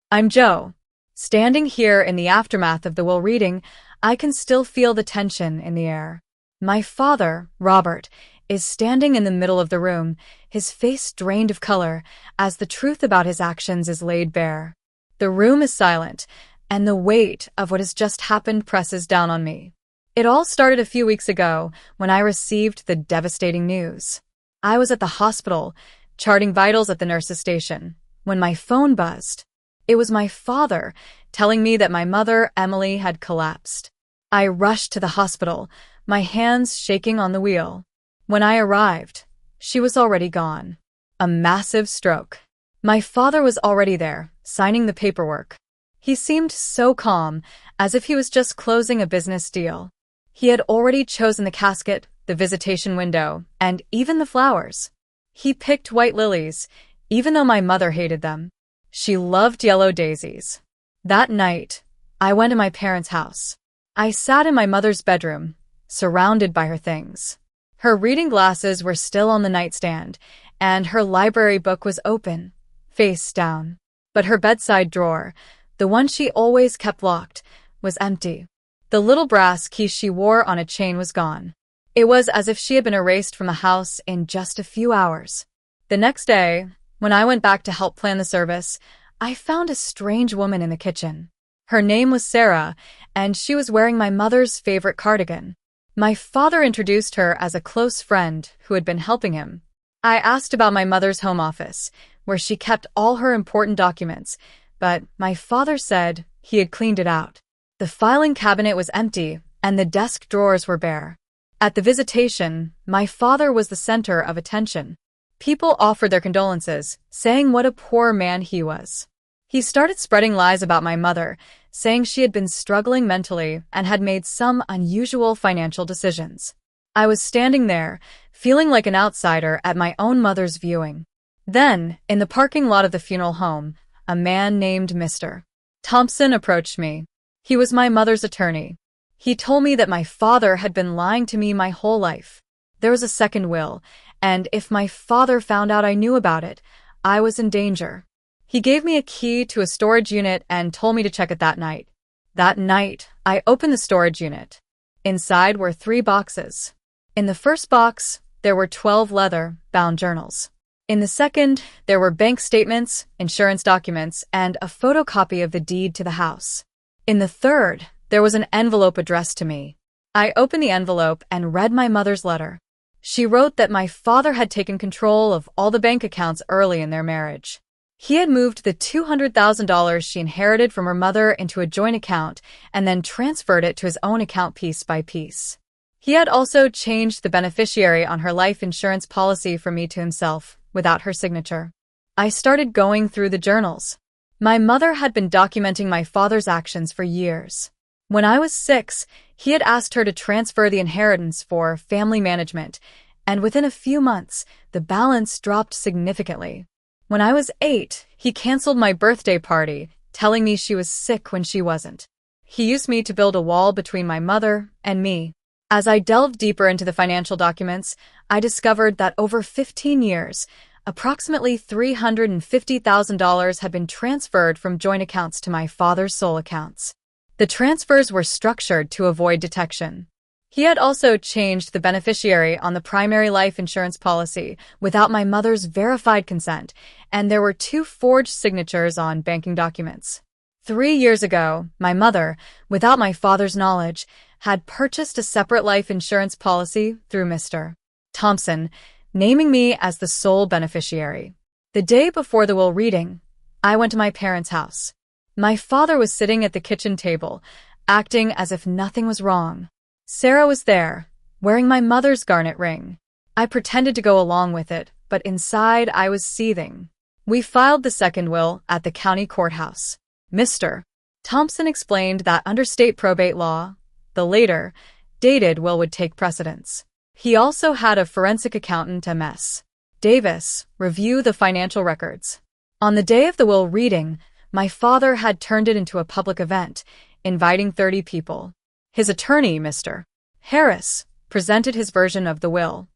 I'm Joe. Standing here in the aftermath of the will reading, I can still feel the tension in the air. My father, Robert, is standing in the middle of the room, his face drained of color, as the truth about his actions is laid bare. The room is silent, and the weight of what has just happened presses down on me. It all started a few weeks ago when I received the devastating news. I was at the hospital, charting vitals at the nurse's station, when my phone buzzed. It was my father telling me that my mother, Emily, had collapsed. I rushed to the hospital, my hands shaking on the wheel. When I arrived, she was already gone. A massive stroke. My father was already there, signing the paperwork. He seemed so calm, as if he was just closing a business deal. He had already chosen the casket, the visitation window, and even the flowers. He picked white lilies, even though my mother hated them. She loved yellow daisies. That night, I went to my parents' house. I sat in my mother's bedroom, surrounded by her things. Her reading glasses were still on the nightstand, and her library book was open, face down. But her bedside drawer, the one she always kept locked, was empty. The little brass key she wore on a chain was gone. It was as if she had been erased from the house in just a few hours. The next day, when I went back to help plan the service, I found a strange woman in the kitchen. Her name was Sarah, and she was wearing my mother's favorite cardigan. My father introduced her as a close friend who had been helping him. I asked about my mother's home office, where she kept all her important documents, but my father said he had cleaned it out. The filing cabinet was empty, and the desk drawers were bare. At the visitation, my father was the center of attention. People offered their condolences, saying what a poor man he was. He started spreading lies about my mother, saying she had been struggling mentally and had made some unusual financial decisions. I was standing there, feeling like an outsider at my own mother's viewing. Then, in the parking lot of the funeral home, a man named Mr. Thompson approached me. He was my mother's attorney. He told me that my father had been lying to me my whole life. There was a second will, and if my father found out I knew about it, I was in danger. He gave me a key to a storage unit and told me to check it that night. That night, I opened the storage unit. Inside were 3 boxes. In the first box, there were 12 leather-bound journals. In the second, there were bank statements, insurance documents, and a photocopy of the deed to the house. In the third, there was an envelope addressed to me. I opened the envelope and read my mother's letter. She wrote that my father had taken control of all the bank accounts early in their marriage. He had moved the $200,000 she inherited from her mother into a joint account and then transferred it to his own account piece by piece. He had also changed the beneficiary on her life insurance policy from me to himself, without her signature. I started going through the journals. My mother had been documenting my father's actions for years. When I was 6, he had asked her to transfer the inheritance for family management, and within a few months, the balance dropped significantly. When I was 8, he canceled my birthday party, telling me she was sick when she wasn't. He used me to build a wall between my mother and me. As I delved deeper into the financial documents, I discovered that over 15 years, approximately $350,000 had been transferred from joint accounts to my father's sole accounts. The transfers were structured to avoid detection. He had also changed the beneficiary on the primary life insurance policy without my mother's verified consent, and there were 2 forged signatures on banking documents. 3 years ago, my mother, without my father's knowledge, had purchased a separate life insurance policy through Mr. Thompson, naming me as the sole beneficiary. The day before the will reading, I went to my parents' house. My father was sitting at the kitchen table, acting as if nothing was wrong. Sarah was there, wearing my mother's garnet ring. I pretended to go along with it, but inside I was seething. We filed the second will at the county courthouse. Mr. Thompson explained that under state probate law, the later, dated will would take precedence. He also had a forensic accountant, M.S. Davis, review the financial records. On the day of the will reading, my father had turned it into a public event, inviting 30 people. His attorney, Mr. Harris, presented his version of the will.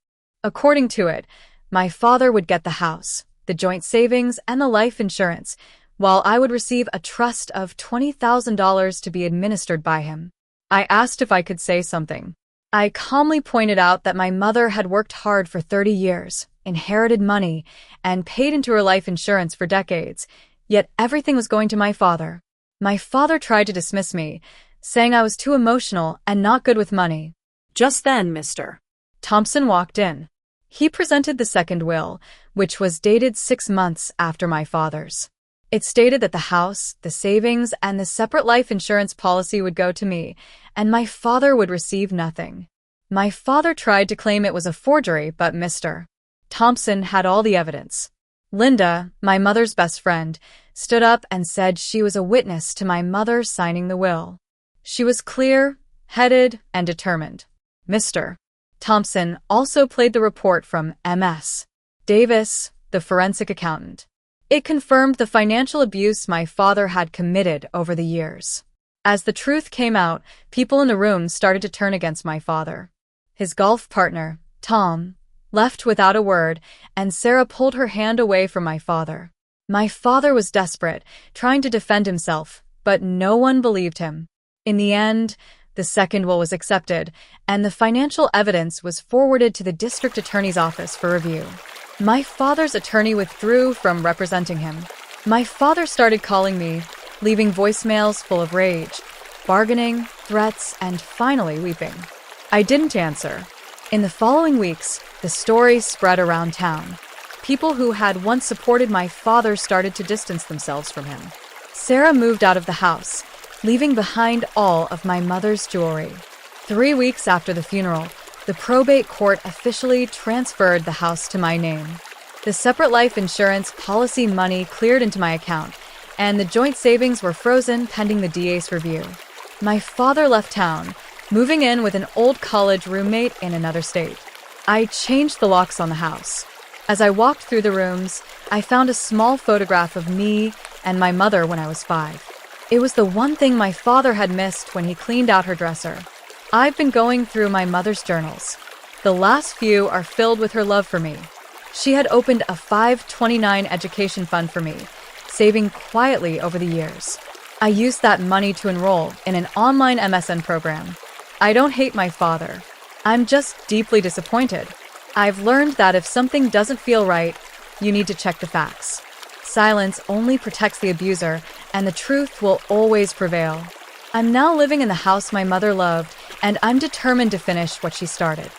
According to it, my father would get the house, the joint savings, and the life insurance, while I would receive a trust of $20,000 to be administered by him. I asked if I could say something. I calmly pointed out that my mother had worked hard for 30 years, inherited money, and paid into her life insurance for decades, yet everything was going to my father. My father tried to dismiss me, saying I was too emotional and not good with money. Just then, Mr. Thompson walked in. He presented the second will, which was dated 6 months after my father's. It stated that the house, the savings, and the separate life insurance policy would go to me, and my father would receive nothing. My father tried to claim it was a forgery, but Mr. Thompson had all the evidence. Linda, my mother's best friend, stood up and said she was a witness to my mother signing the will. She was clear-headed and determined. Mr. Thompson also played the report from M.S. Davis, the forensic accountant. It confirmed the financial abuse my father had committed over the years. As the truth came out, people in the room started to turn against my father. His golf partner, Tom, left without a word, and Sarah pulled her hand away from my father. My father was desperate, trying to defend himself, but no one believed him. In the end, the second will was accepted, and the financial evidence was forwarded to the district attorney's office for review. My father's attorney withdrew from representing him. My father started calling me, leaving voicemails full of rage, bargaining, threats, and finally weeping. I didn't answer. In the following weeks, the story spread around town. People who had once supported my father started to distance themselves from him. Sarah moved out of the house, leaving behind all of my mother's jewelry. 3 weeks after the funeral, the probate court officially transferred the house to my name. The separate life insurance policy money cleared into my account, and the joint savings were frozen pending the DA's review. My father left town, moving in with an old college roommate in another state. I changed the locks on the house. As I walked through the rooms, I found a small photograph of me and my mother when I was 5. It was the one thing my father had missed when he cleaned out her dresser. I've been going through my mother's journals. The last few are filled with her love for me. She had opened a 529 education fund for me, saving quietly over the years. I used that money to enroll in an online MSN program. I don't hate my father. I'm just deeply disappointed. I've learned that if something doesn't feel right, you need to check the facts. Silence only protects the abuser, and the truth will always prevail. I'm now living in the house my mother loved, and I'm determined to finish what she started.